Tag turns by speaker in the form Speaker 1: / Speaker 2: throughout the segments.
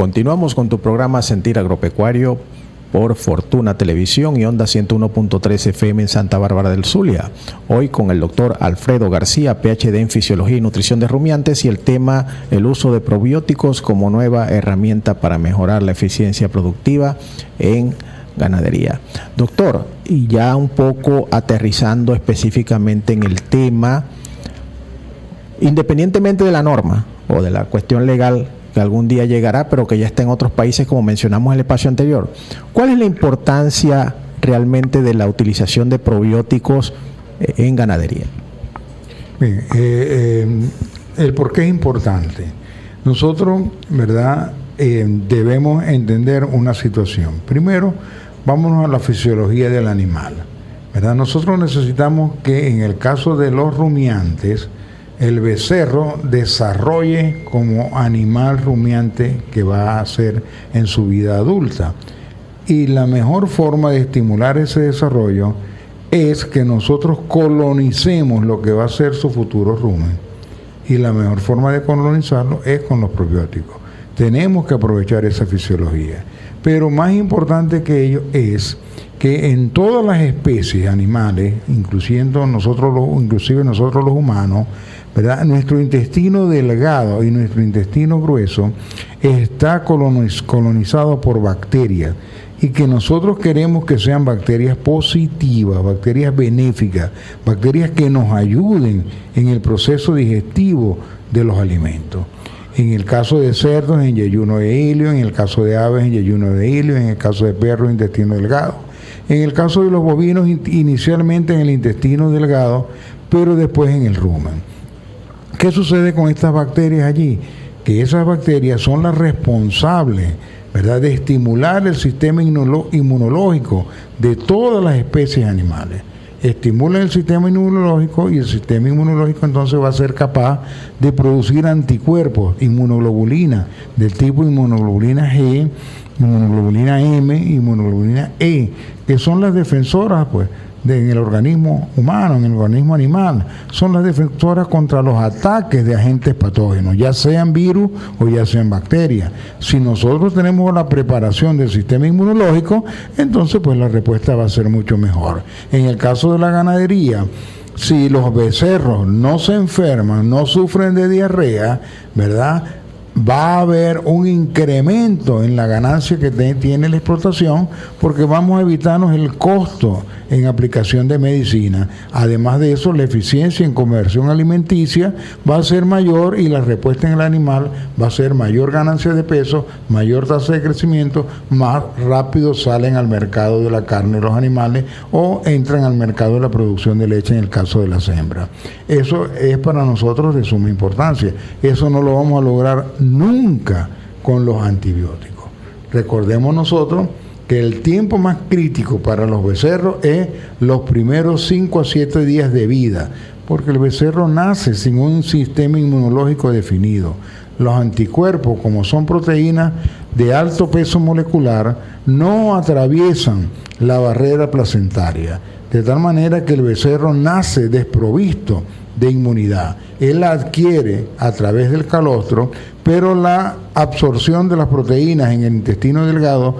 Speaker 1: Continuamos con tu programa Sentir Agropecuario por Fortuna Televisión y Onda 101.3 FM en Santa Bárbara del Zulia. Hoy con el doctor Alfredo García, PhD en Fisiología y Nutrición de Rumiantes, y el tema: el uso de probióticos como nueva herramienta para mejorar la eficiencia productiva en ganadería. Doctor, y ya un poco aterrizando específicamente en el tema, independientemente de la norma o de la cuestión legal que algún día llegará, pero que ya está en otros países, como mencionamos en el espacio anterior, ¿cuál es la importancia realmente de la utilización de probióticos en ganadería?
Speaker 2: Bien, el por qué es importante. Nosotros, ¿verdad?, debemos entender una situación. Primero, vámonos a la fisiología del animal, ¿verdad? Nosotros necesitamos que, en el caso de los rumiantes, el becerro desarrolle como animal rumiante que va a ser en su vida adulta. Y la mejor forma de estimular ese desarrollo es que nosotros colonicemos lo que va a ser su futuro rumen. Y la mejor forma de colonizarlo es con los probióticos. Tenemos que aprovechar esa fisiología. Pero más importante que ello es que en todas las especies animales, inclusive nosotros los humanos, ¿verdad?, nuestro intestino delgado y nuestro intestino grueso está colonizado por bacterias, y que nosotros queremos que sean bacterias positivas, bacterias benéficas, bacterias que nos ayuden en el proceso digestivo de los alimentos. En el caso de cerdos, en yeyuno de ilio; en el caso de aves, en yeyuno de ilio; en el caso de perros, intestino delgado; en el caso de los bovinos, inicialmente en el intestino delgado, pero después en el rumen. ¿Qué sucede con estas bacterias allí? Que esas bacterias son las responsables, ¿verdad?, de estimular el sistema inmunológico de todas las especies animales. Estimulan el sistema inmunológico, y el sistema inmunológico entonces va a ser capaz de producir anticuerpos, inmunoglobulina, del tipo inmunoglobulina G, inmunoglobulina M, inmunoglobulina E, que son las defensoras, pues, en el organismo humano, en el organismo animal. Son las defensoras contra los ataques de agentes patógenos, ya sean virus o ya sean bacterias. Si nosotros tenemos la preparación del sistema inmunológico, entonces pues la respuesta va a ser mucho mejor. En el caso de la ganadería, si los becerros no se enferman, no sufren de diarrea, ¿verdad?, va a haber un incremento en la ganancia que tiene la explotación, porque vamos a evitarnos el costo en aplicación de medicina. Además de eso, la eficiencia en conversión alimenticia va a ser mayor, y la respuesta en el animal va a ser mayor ganancia de peso, mayor tasa de crecimiento, más rápido salen al mercado de la carne los animales, o entran al mercado de la producción de leche en el caso de las hembras. Eso es para nosotros de suma importancia. Eso no lo vamos a lograr nunca con los antibióticos. Recordemos nosotros que el tiempo más crítico para los becerros es los primeros 5 a 7 días de vida, porque el becerro nace sin un sistema inmunológico definido. Los anticuerpos, como son proteínas de alto peso molecular, no atraviesan la barrera placentaria, de tal manera que el becerro nace desprovisto de inmunidad. Él la adquiere a través del calostro, pero la absorción de las proteínas en el intestino delgado,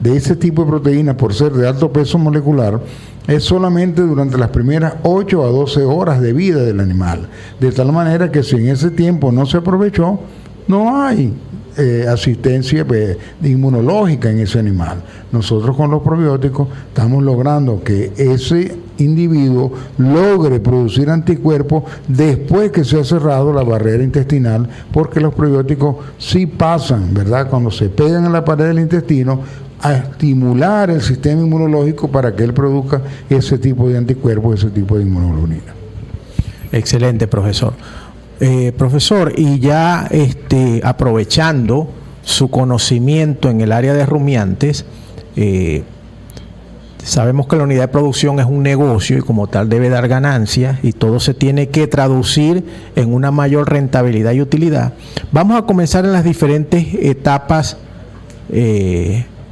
Speaker 2: de ese tipo de proteínas, por ser de alto peso molecular, es solamente durante las primeras 8 a 12 horas de vida del animal. De tal manera que si en ese tiempo no se aprovechó, no hay asistencia inmunológica en ese animal. Nosotros con los probióticos estamos logrando que ese individuo logre producir anticuerpos después que se ha cerrado la barrera intestinal, porque los probióticos sí pasan, ¿verdad?, cuando se pegan en la pared del intestino, a estimular el sistema inmunológico para que él produzca ese tipo de anticuerpos, ese tipo de inmunoglobulina.
Speaker 1: Excelente, profesor. Profesor, y ya aprovechando su conocimiento en el área de rumiantes, sabemos que la unidad de producción es un negocio y como tal debe dar ganancias, y todo se tiene que traducir en una mayor rentabilidad y utilidad. Vamos a comenzar en las diferentes etapas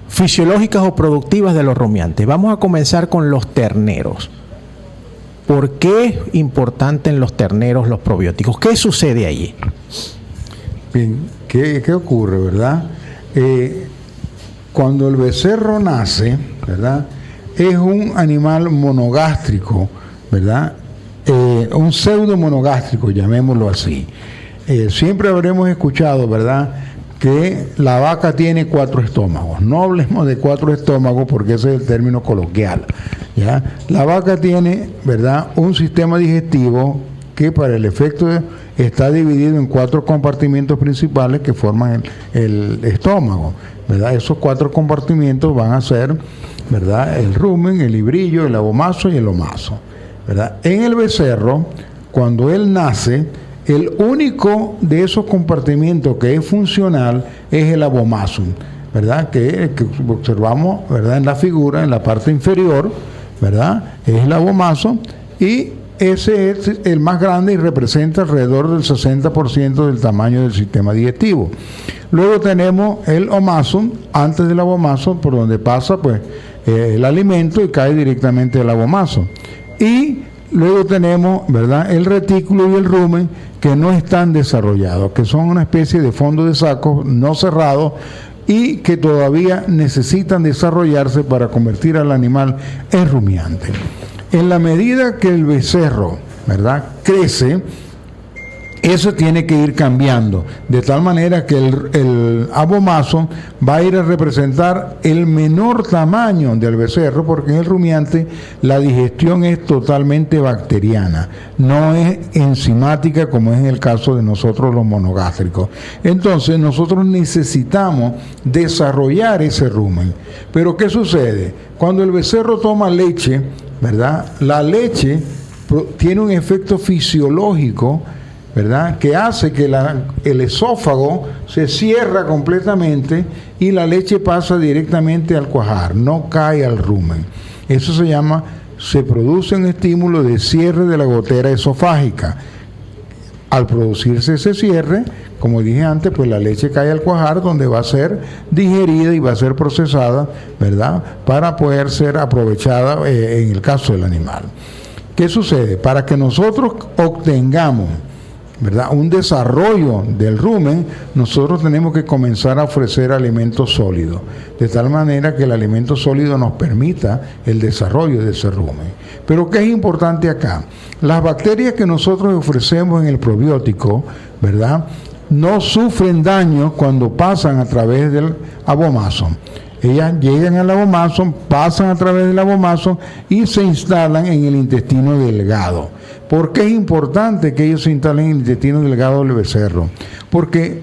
Speaker 1: fisiológicas o productivas de los rumiantes. Vamos a comenzar con los terneros. ¿Por qué es importante en los terneros los probióticos? ¿Qué sucede allí?
Speaker 2: Bien, ¿qué ocurre, verdad? Cuando el becerro nace, ¿verdad? Es un animal monogástrico, ¿verdad? Un pseudo monogástrico, llamémoslo así. Siempre habremos escuchado, ¿verdad?, que la vaca tiene 4 estómagos. No hablemos de 4 estómagos porque ese es el término coloquial, ¿ya? La vaca tiene, ¿verdad?, un sistema digestivo que para el efecto está dividido en 4 compartimentos principales que forman el estómago, ¿verdad? Esos 4 compartimentos van a ser, ¿verdad?, el rumen, el librillo, el abomaso y el omaso, ¿verdad? En el becerro, cuando él nace, el único de esos compartimentos que es funcional es el abomaso, ¿verdad?, que observamos, ¿verdad?, en la figura, en la parte inferior, ¿verdad?, es el abomaso, y ese es el más grande y representa alrededor del 60% del tamaño del sistema digestivo. Luego tenemos el omaso, antes del abomaso, por donde pasa pues el alimento y cae directamente al abomaso. Y luego tenemos, ¿verdad?, el retículo y el rumen, que no están desarrollados, que son una especie de fondo de saco no cerrado y que todavía necesitan desarrollarse para convertir al animal en rumiante. En la medida que el becerro, ¿verdad?, crece, eso tiene que ir cambiando, de tal manera que el abomaso va a ir a representar el menor tamaño del becerro, porque en el rumiante la digestión es totalmente bacteriana, no es enzimática como es en el caso de nosotros los monogástricos. Entonces nosotros necesitamos desarrollar ese rumen. Pero ¿qué sucede? Cuando el becerro toma leche, ¿verdad?, la leche tiene un efecto fisiológico, ¿verdad?, que hace que el esófago se cierra completamente y la leche pasa directamente al cuajar, no cae al rumen. Eso se produce un estímulo de cierre de la gotera esofágica. Al producirse ese cierre, como dije antes, pues la leche cae al cuajar, donde va a ser digerida y va a ser procesada, ¿verdad?, para poder ser aprovechada en el caso del animal. ¿Qué sucede? Para que nosotros obtengamos, ¿verdad?, un desarrollo del rumen, nosotros tenemos que comenzar a ofrecer alimentos sólidos, de tal manera que el alimento sólido nos permita el desarrollo de ese rumen. Pero ¿qué es importante acá? Las bacterias que nosotros ofrecemos en el probiótico, ¿verdad?, no sufren daño cuando pasan a través del abomaso. Ellas llegan al abomaso, pasan a través del abomaso y se instalan en el intestino delgado. ¿Por qué es importante que ellos se instalen en el intestino delgado del becerro? Porque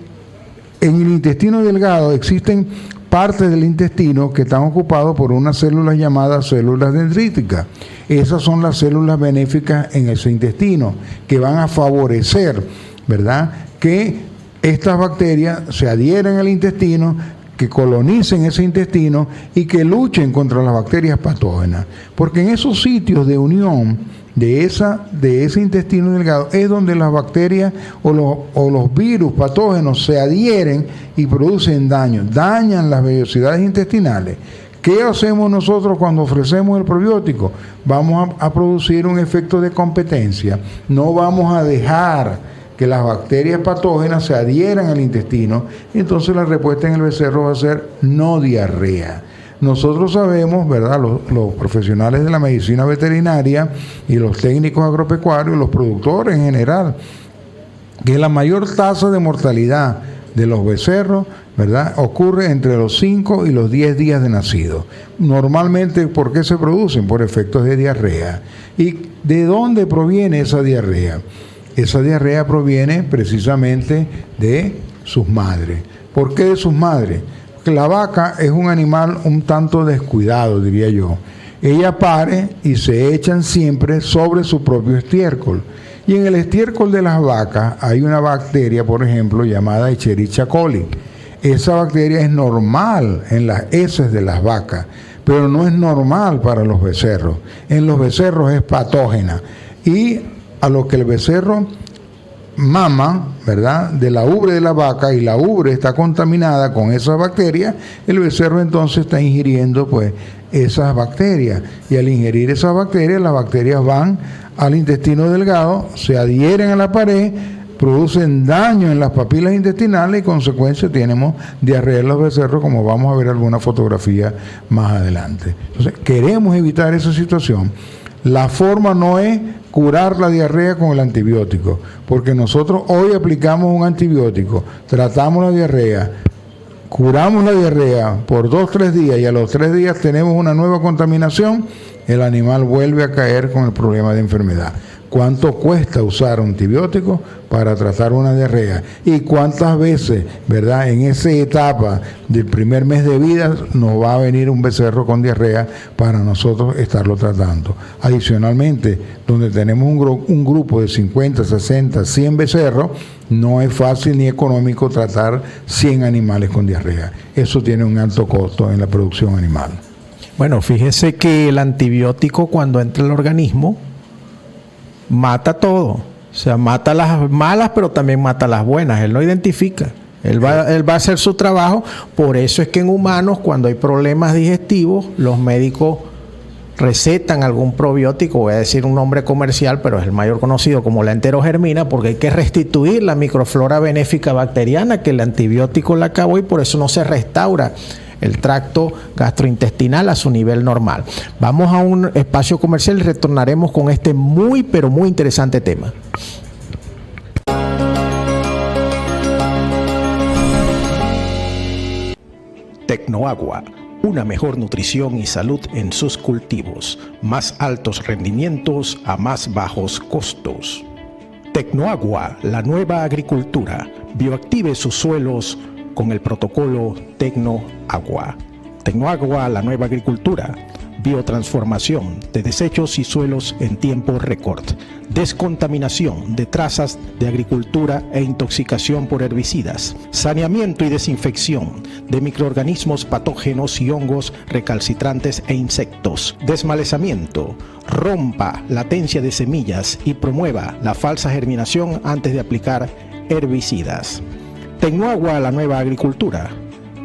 Speaker 2: en el intestino delgado existen partes del intestino que están ocupados por unas células llamadas células dendríticas. Esas son las células benéficas en ese intestino que van a favorecer, ¿verdad?, que estas bacterias se adhieren al intestino, que colonicen ese intestino y que luchen contra las bacterias patógenas. Porque en esos sitios de unión de ese intestino delgado es donde las bacterias o los virus patógenos se adhieren y producen daño, dañan las vellosidades intestinales. ¿Qué hacemos nosotros cuando ofrecemos el probiótico? Vamos a producir un efecto de competencia. No vamos a dejar que las bacterias patógenas se adhieran al intestino, entonces la respuesta en el becerro va a ser no diarrea. Nosotros sabemos, ¿verdad?, los profesionales de la medicina veterinaria y los técnicos agropecuarios, los productores en general, que la mayor tasa de mortalidad de los becerros, ¿verdad?, ocurre entre los 5 y los 10 días de nacido. Normalmente, ¿por qué se producen? Por efectos de diarrea. ¿Y de dónde proviene esa diarrea? Esa diarrea proviene precisamente de sus madres. ¿Por qué de sus madres? Porque la vaca es un animal un tanto descuidado, diría yo. Ella pare y se echan siempre sobre su propio estiércol. Y en el estiércol de las vacas hay una bacteria, por ejemplo, llamada Escherichia coli. Esa bacteria es normal en las heces de las vacas, pero no es normal para los becerros. En los becerros es patógena. Y a lo que el becerro mama, ¿verdad?, de la ubre de la vaca, y la ubre está contaminada con esas bacterias, el becerro entonces está ingiriendo pues esas bacterias, y al ingerir esas bacterias, las bacterias van al intestino delgado, se adhieren a la pared, producen daño en las papilas intestinales y consecuencia tenemos diarrea en los becerros, como vamos a ver alguna fotografía más adelante. Entonces, queremos evitar esa situación. La forma no es curar la diarrea con el antibiótico, porque nosotros hoy aplicamos un antibiótico, tratamos la diarrea, curamos la diarrea por 2-3 días y a los 3 días tenemos una nueva contaminación, el animal vuelve a caer con el problema de enfermedad. ¿Cuánto cuesta usar antibióticos para tratar una diarrea? ¿Y cuántas veces, verdad, en esa etapa del primer mes de vida nos va a venir un becerro con diarrea para nosotros estarlo tratando? Adicionalmente, donde tenemos un grupo de 50, 60, 100 becerros, no es fácil ni económico tratar 100 animales con diarrea. Eso tiene un alto costo en la producción animal.
Speaker 1: Bueno, fíjese que el antibiótico cuando entra al organismo mata todo, o sea, mata las malas, pero también mata las buenas. Él no identifica, él va a hacer su trabajo. Por eso es que en humanos, cuando hay problemas digestivos, los médicos recetan algún probiótico, voy a decir un nombre comercial, pero es el mayor conocido, como la enterogermina, porque hay que restituir la microflora benéfica bacteriana que el antibiótico la acabó, y por eso no se restaura el tracto gastrointestinal a su nivel normal. Vamos a un espacio comercial y retornaremos con este muy, pero muy interesante tema. Tecnoagua, una mejor nutrición y salud en sus cultivos, más altos rendimientos a más bajos costos. Tecnoagua, la nueva agricultura, bioactive sus suelos con el protocolo Tecnoagua. Tecnoagua, la nueva agricultura, biotransformación de desechos y suelos en tiempo récord, descontaminación de trazas de agricultura e intoxicación por herbicidas, saneamiento y desinfección de microorganismos patógenos y hongos recalcitrantes e insectos, desmalezamiento, rompa latencia de semillas y promueva la falsa germinación antes de aplicar herbicidas. Tecnoagua, la nueva agricultura.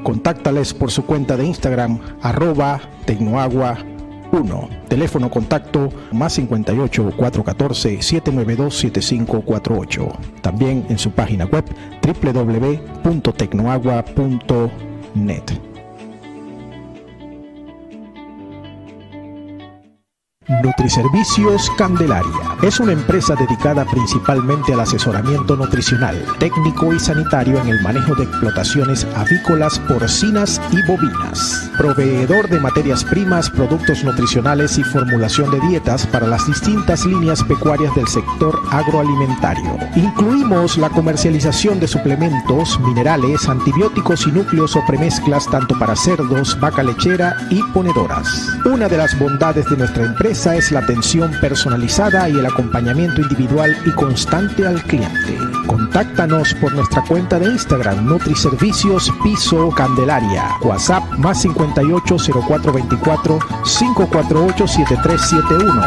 Speaker 1: Contáctales por su cuenta de Instagram, @Tecnoagua1. Teléfono contacto +58 414 792 7548. También en su página web www.tecnoagua.net. Nutriservicios Candelaria es una empresa dedicada principalmente al asesoramiento nutricional, técnico y sanitario en el manejo de explotaciones avícolas, porcinas y bovinas. Proveedor de materias primas, productos nutricionales y formulación de dietas para las distintas líneas pecuarias del sector agroalimentario. Incluimos la comercialización de suplementos, minerales, antibióticos y núcleos o premezclas tanto para cerdos, vaca lechera y ponedoras. Una de las bondades de nuestra empresa es la atención personalizada y el acompañamiento individual y constante al cliente. Contáctanos por nuestra cuenta de Instagram Nutriservicios Piso Candelaria, WhatsApp +58 0424 548 7371.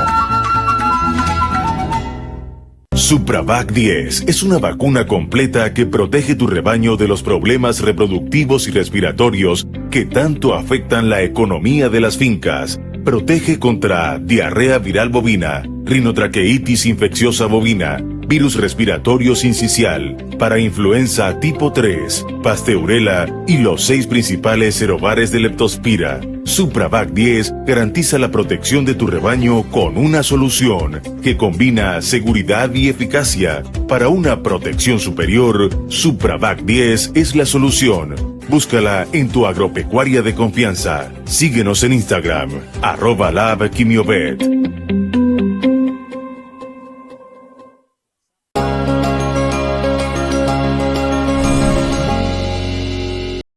Speaker 3: Supravac 10 es una vacuna completa que protege tu rebaño de los problemas reproductivos y respiratorios que tanto afectan la economía de las fincas. Protege contra diarrea viral bovina, rinotraqueitis infecciosa bovina, virus respiratorio sincicial, parainfluenza tipo 3, pasteurela y los 6 principales serobares de leptospira. Supravac 10 garantiza la protección de tu rebaño con una solución que combina seguridad y eficacia. Para una protección superior, Supravac 10 es la solución. Búscala en tu agropecuaria de confianza. Síguenos en Instagram, @labquimiovet.